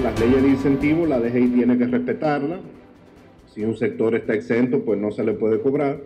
las leyes de incentivo, la DGI tiene que respetarlas. Si un sector está exento, pues no se le puede cobrar.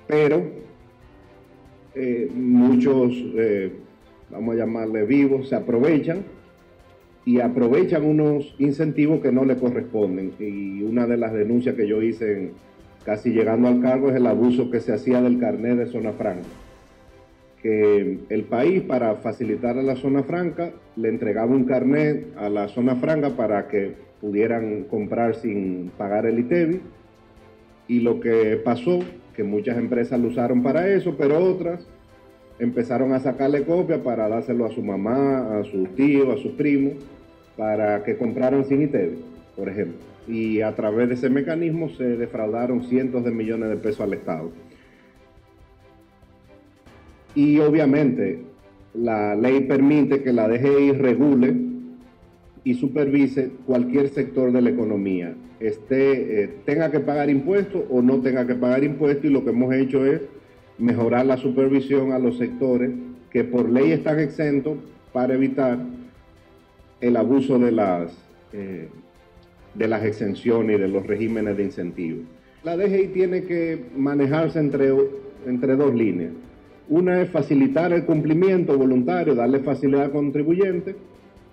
Pero muchos, vamos a llamarle vivos, se aprovechan y aprovechan unos incentivos que no le corresponden. Y una de las denuncias que yo hice casi llegando al cargo es el abuso que se hacía del carnet de zona franca. Que el país, para facilitar a la zona franca, le entregaba un carnet a la zona franca para que pudieran comprar sin pagar el ITEVI. Y lo que pasó, que muchas empresas lo usaron para eso, pero otras empezaron a sacarle copia para dárselo a su mamá, a sus tíos, a sus primos, para que compraran sin ITEVI, por ejemplo. Y a través de ese mecanismo se defraudaron cientos de millones de pesos al Estado. Y obviamente la ley permite que la DGI regule y supervise cualquier sector de la economía, tenga que pagar impuestos o no tenga que pagar impuestos, y lo que hemos hecho es mejorar la supervisión a los sectores que por ley están exentos para evitar el abuso de las exenciones y de los regímenes de incentivos. La DGI tiene que manejarse entre dos líneas. Una es facilitar el cumplimiento voluntario, darle facilidad al contribuyente,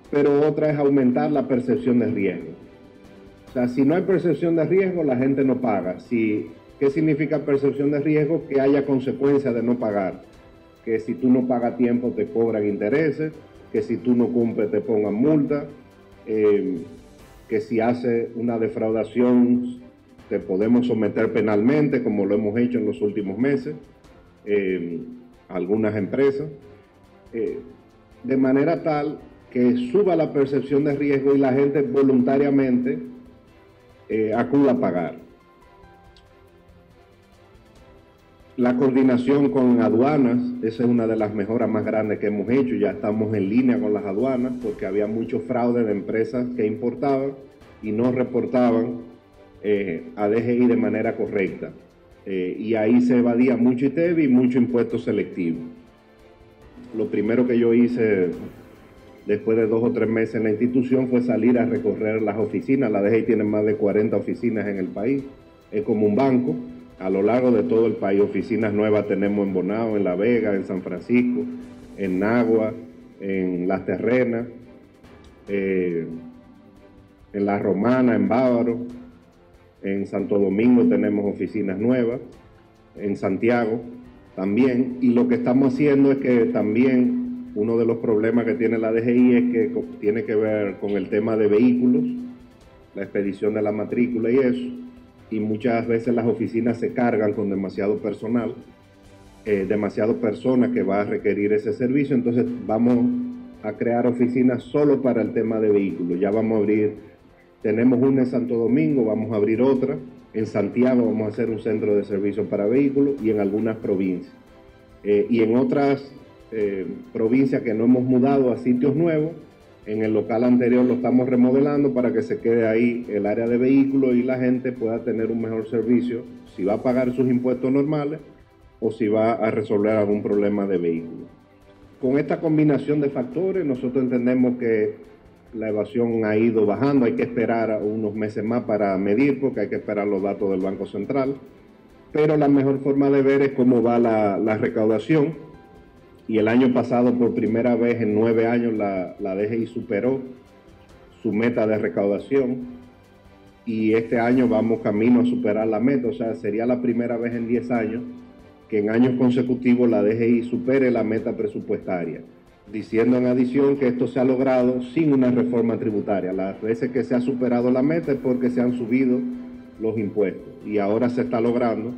pero otra es aumentar la percepción de riesgo. O sea, si no hay percepción de riesgo, la gente no paga. ¿Qué significa percepción de riesgo? Que haya consecuencias de no pagar. Que si tú no pagas a tiempo te cobran intereses, que si tú no cumples te pongan multa, que si haces una defraudación te podemos someter penalmente, como lo hemos hecho en los últimos meses. Algunas empresas, de manera tal que suba la percepción de riesgo y la gente voluntariamente acuda a pagar. La coordinación con aduanas, esa es una de las mejoras más grandes que hemos hecho. Ya estamos en línea con las aduanas porque había mucho fraude de empresas que importaban y no reportaban a DGI de manera correcta. Y ahí se evadía mucho ITEVI y mucho impuesto selectivo. Lo primero que yo hice después de 2 o 3 meses en la institución fue salir a recorrer las oficinas. La DGI tiene más de 40 oficinas en el país, es como un banco. A lo largo de todo el país, oficinas nuevas tenemos en Bonao, en La Vega, en San Francisco, en Nagua, en Las Terrenas, en La Romana, en Bávaro. En Santo Domingo tenemos oficinas nuevas, en Santiago también, y lo que estamos haciendo es que también uno de los problemas que tiene la DGI es que tiene que ver con el tema de vehículos, la expedición de la matrícula y eso, y muchas veces las oficinas se cargan con demasiado personal, demasiado personas que va a requerir ese servicio. Entonces vamos a crear oficinas solo para el tema de vehículos. Ya vamos a abrir. Tenemos una en Santo Domingo, vamos a abrir otra. En Santiago vamos a hacer un centro de servicio para vehículos y en algunas provincias. Y en otras provincias que no hemos mudado a sitios nuevos, en el local anterior lo estamos remodelando para que se quede ahí el área de vehículos y la gente pueda tener un mejor servicio si va a pagar sus impuestos normales o si va a resolver algún problema de vehículos. Con esta combinación de factores, nosotros entendemos que la evasión ha ido bajando. Hay que esperar unos meses más para medir, porque hay que esperar los datos del Banco Central, pero la mejor forma de ver es cómo va la recaudación, y el año pasado, por primera vez en 9 años, la DGI superó su meta de recaudación, y este año vamos camino a superar la meta. O sea, sería la primera vez en 10 años que en años consecutivos la DGI supere la meta presupuestaria, diciendo en adición que esto se ha logrado sin una reforma tributaria. Las veces que se ha superado la meta es porque se han subido los impuestos, y ahora se está logrando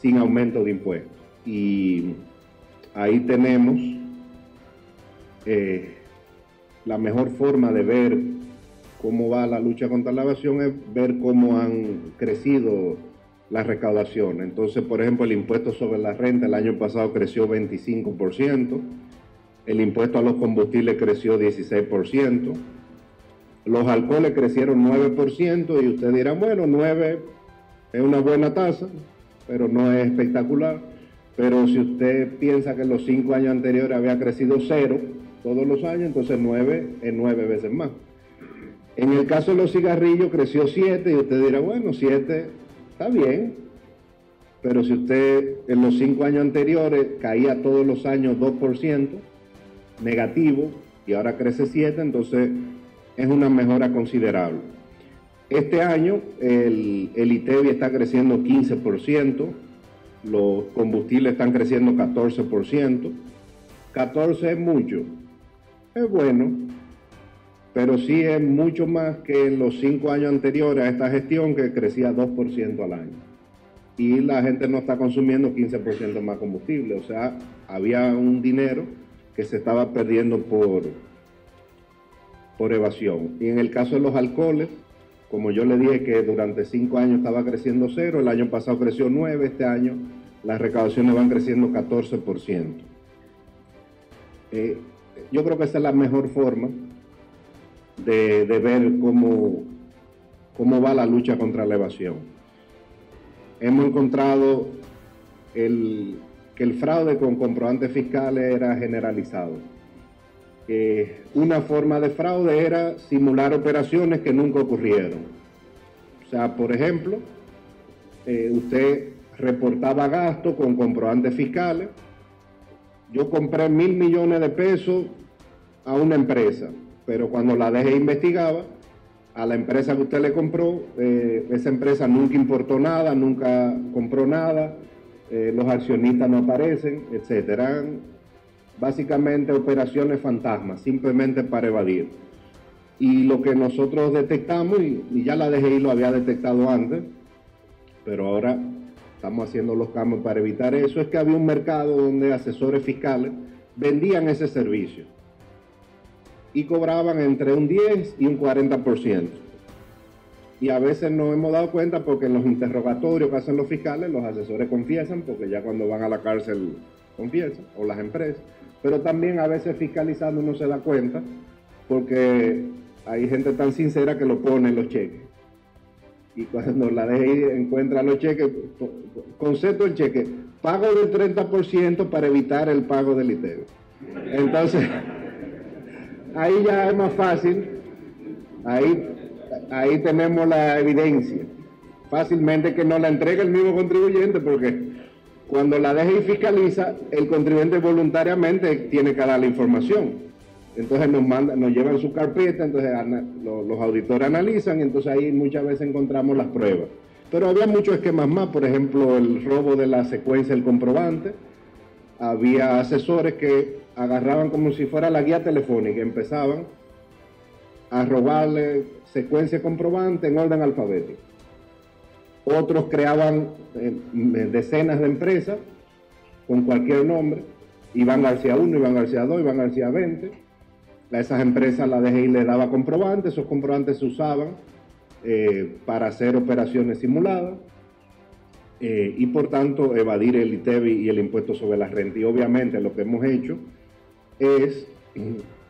sin aumento de impuestos. Y ahí tenemos la mejor forma de ver cómo va la lucha contra la evasión, es ver cómo han crecido las recaudaciones. Entonces, por ejemplo, el impuesto sobre la renta el año pasado creció 25%, el impuesto a los combustibles creció 16%, los alcoholes crecieron 9%, y usted dirá, bueno, 9 es una buena tasa, pero no es espectacular. Pero si usted piensa que en los 5 años anteriores había crecido 0, todos los años, entonces 9 es 9 veces más. En el caso de los cigarrillos creció 7 y usted dirá, bueno, 7 está bien, pero si usted en los 5 años anteriores caía todos los años 2% negativo y ahora crece 7, entonces es una mejora considerable. Este año el ITEVI está creciendo 15%, los combustibles están creciendo 14%. 14 es mucho, es bueno, pero sí es mucho más que en los 5 años anteriores a esta gestión, que crecía 2% al año. Y la gente no está consumiendo 15% más combustible, o sea, había un dinero que se estaba perdiendo por evasión. Y en el caso de los alcoholes, como yo le dije que durante 5 años estaba creciendo 0, el año pasado creció 9, este año las recaudaciones van creciendo 14%. Yo creo que esa es la mejor forma de ver cómo va la lucha contra la evasión. Hemos encontrado que el fraude con comprobantes fiscales era generalizado. Una forma de fraude era simular operaciones que nunca ocurrieron. O sea, por ejemplo, usted reportaba gastos con comprobantes fiscales. Yo compré 1.000 millones de pesos a una empresa, pero cuando la DGI investigaba, a la empresa que usted le compró, esa empresa nunca importó nada, nunca compró nada, los accionistas no aparecen, etc. Eran básicamente operaciones fantasmas, simplemente para evadir. Y lo que nosotros detectamos, y ya la DGI lo había detectado antes, pero ahora estamos haciendo los cambios para evitar eso, es que había un mercado donde asesores fiscales vendían ese servicio y cobraban entre un 10 y un 40%. Y a veces nos hemos dado cuenta porque en los interrogatorios que hacen los fiscales, los asesores confiesan, porque ya cuando van a la cárcel confiesan, o las empresas, pero también a veces fiscalizando uno se da cuenta, porque hay gente tan sincera que lo pone en los cheques. Y cuando la DGI encuentra los cheques, concepto el cheque, pago del 30% para evitar el pago del ITEVI. Entonces, ahí ya es más fácil, ahí tenemos la evidencia. Fácilmente que nos la entrega el mismo contribuyente, porque cuando la DGI fiscaliza, el contribuyente voluntariamente tiene que dar la información. Entonces nos llevan su carpeta, entonces los auditores analizan, y entonces ahí muchas veces encontramos las pruebas. Pero había muchos esquemas más, por ejemplo, el robo de la secuencia del comprobante. Había asesores que agarraban como si fuera la guía telefónica, empezaban a robarle secuencia de comprobante en orden alfabético. Otros creaban decenas de empresas con cualquier nombre, Iván García 1, Iván García 2, Iván García 20. A esas empresas la DGI le daba comprobantes, esos comprobantes se usaban para hacer operaciones simuladas y por tanto evadir el ITEVI y el impuesto sobre la renta. Y obviamente lo que hemos hecho es,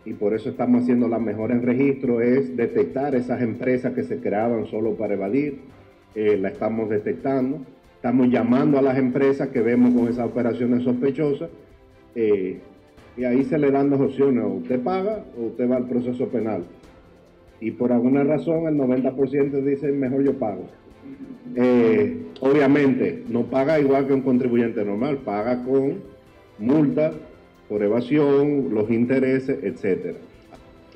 y por eso estamos haciendo las mejores en registro, es detectar esas empresas que se creaban solo para evadir, la estamos detectando, estamos llamando a las empresas que vemos con esas operaciones sospechosas, y ahí se le dan dos opciones: o usted paga o usted va al proceso penal. Y por alguna razón el 90% dice mejor yo pago. Obviamente no paga igual que un contribuyente normal, paga con multa por evasión, los intereses, etc.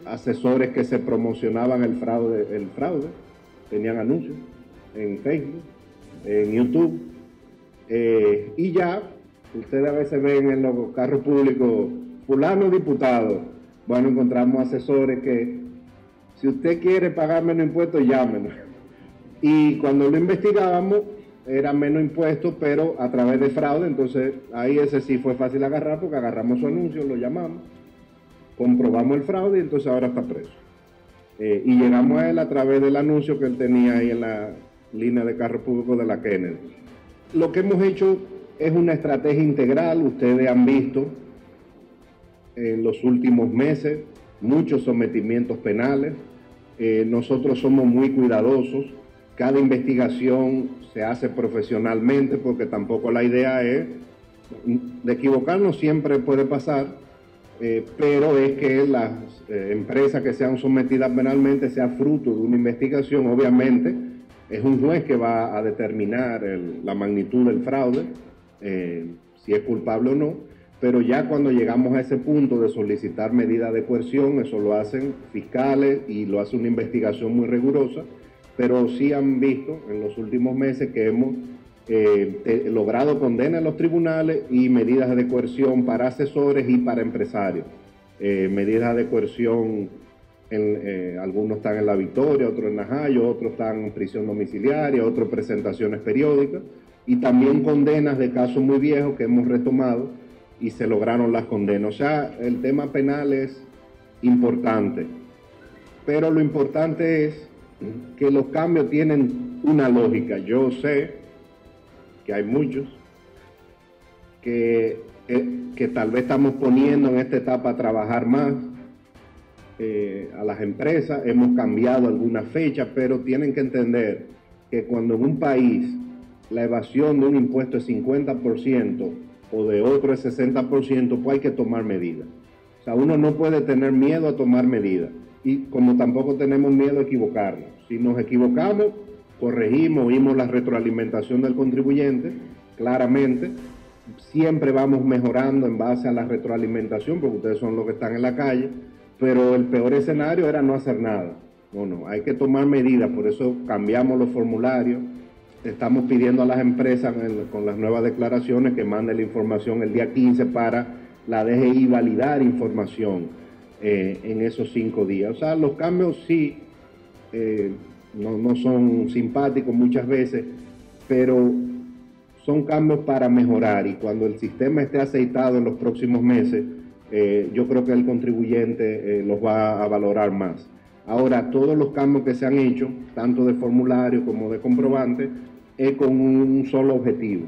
Asesores que se promocionaban el fraude, tenían anuncios en Facebook, en YouTube, y ya ustedes a veces ven en los carros públicos fulano diputado. Bueno, encontramos asesores que, si usted quiere pagar menos impuestos, llámenos. Y cuando lo investigábamos, era menos impuestos, pero a través de fraude. Entonces ahí ese sí fue fácil agarrar, porque agarramos su anuncio, lo llamamos, comprobamos el fraude y entonces ahora está preso. Y llegamos a él a través del anuncio que él tenía ahí en la línea de carro público de la Kennedy. Lo que hemos hecho es una estrategia integral. Ustedes han visto en los últimos meses muchos sometimientos penales. Nosotros somos muy cuidadosos. Cada investigación se hace profesionalmente, porque tampoco la idea es de equivocarnos, siempre puede pasar, pero es que las empresas que sean sometidas penalmente sea fruto de una investigación. Obviamente es un juez que va a determinar la magnitud del fraude, si es culpable o no, pero ya cuando llegamos a ese punto de solicitar medidas de coerción, eso lo hacen fiscales y lo hace una investigación muy rigurosa, pero sí han visto en los últimos meses que hemos logrado condenas en los tribunales y medidas de coerción para asesores y para empresarios. Medidas de coerción, algunos están en La Victoria, otros en Najayo, otros están en prisión domiciliaria, otros presentaciones periódicas, y también condenas de casos muy viejos que hemos retomado y se lograron las condenas. O sea, el tema penal es importante, pero lo importante es que los cambios tienen una lógica. Yo sé que hay muchos que tal vez estamos poniendo en esta etapa a trabajar más a las empresas, hemos cambiado algunas fechas, pero tienen que entender que cuando en un país la evasión de un impuesto es 50% o de otro es 60%, pues hay que tomar medidas. O sea, uno no puede tener miedo a tomar medidas, y como tampoco tenemos miedo a equivocarnos. Si nos equivocamos, corregimos, oímos la retroalimentación del contribuyente, claramente, siempre vamos mejorando en base a la retroalimentación, porque ustedes son los que están en la calle, pero el peor escenario era no hacer nada. No, hay que tomar medidas, por eso cambiamos los formularios, estamos pidiendo a las empresas con las nuevas declaraciones que manden la información el día 15 para la DGI validar información en esos 5 días. O sea, los cambios sí no son simpáticos muchas veces, pero son cambios para mejorar, y cuando el sistema esté aceitado en los próximos meses, yo creo que el contribuyente los va a valorar más. Ahora, todos los cambios que se han hecho, tanto de formulario como de comprobante, es con un solo objetivo,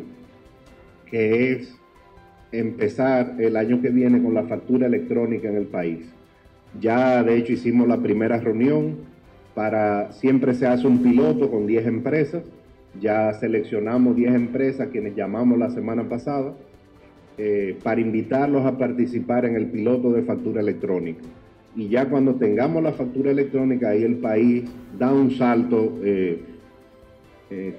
que es empezar el año que viene con la factura electrónica en el país. Ya, de hecho, hicimos la primera reunión, siempre se hace un piloto con 10 empresas, ya seleccionamos 10 empresas, quienes llamamos la semana pasada, para invitarlos a participar en el piloto de factura electrónica. Y ya cuando tengamos la factura electrónica, ahí el país da un salto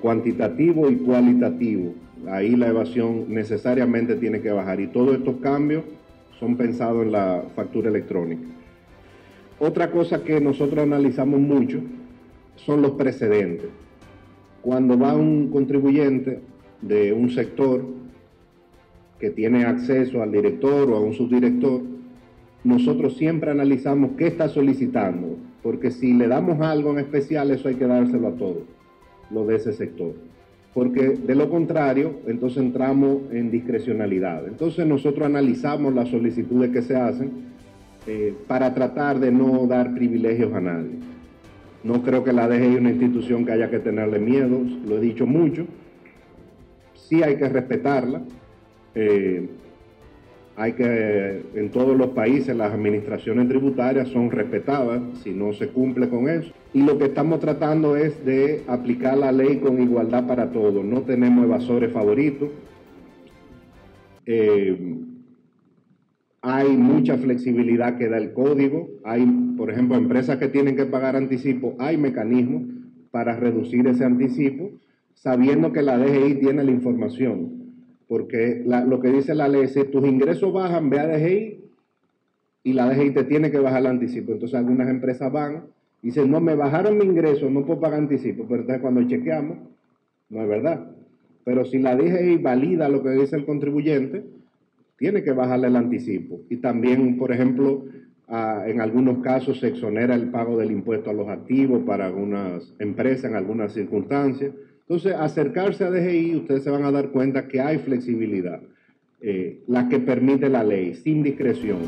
cuantitativo y cualitativo. Ahí la evasión necesariamente tiene que bajar, y todos estos cambios son pensados en la factura electrónica. Otra cosa que nosotros analizamos mucho son los precedentes. Cuando va un contribuyente de un sector que tiene acceso al director o a un subdirector, nosotros siempre analizamos qué está solicitando, porque si le damos algo en especial, eso hay que dárselo a todos los de ese sector, porque de lo contrario, entonces entramos en discrecionalidad. Entonces nosotros analizamos las solicitudes que se hacen para tratar de no dar privilegios a nadie. No creo que la DGI es una institución que haya que tenerle miedo, lo he dicho mucho. Sí hay que respetarla. En todos los países las administraciones tributarias son respetadas si no se cumple con eso. Y lo que estamos tratando es de aplicar la ley con igualdad para todos. No tenemos evasores favoritos. Hay mucha flexibilidad que da el código. Hay, por ejemplo, empresas que tienen que pagar anticipo. Hay mecanismos para reducir ese anticipo, sabiendo que la DGI tiene la información. Porque lo que dice la ley es: si tus ingresos bajan, ve a DGI y la DGI te tiene que bajar el anticipo. Entonces algunas empresas van y dicen: no, me bajaron mi ingreso, no puedo pagar anticipo. Pero entonces cuando chequeamos, no es verdad. Pero si la DGI valida lo que dice el contribuyente, tiene que bajarle el anticipo. Y también, por ejemplo, en algunos casos se exonera el pago del impuesto a los activos para algunas empresas en algunas circunstancias. Entonces, acercarse a DGI, ustedes se van a dar cuenta que hay flexibilidad, la que permite la ley, sin discreción.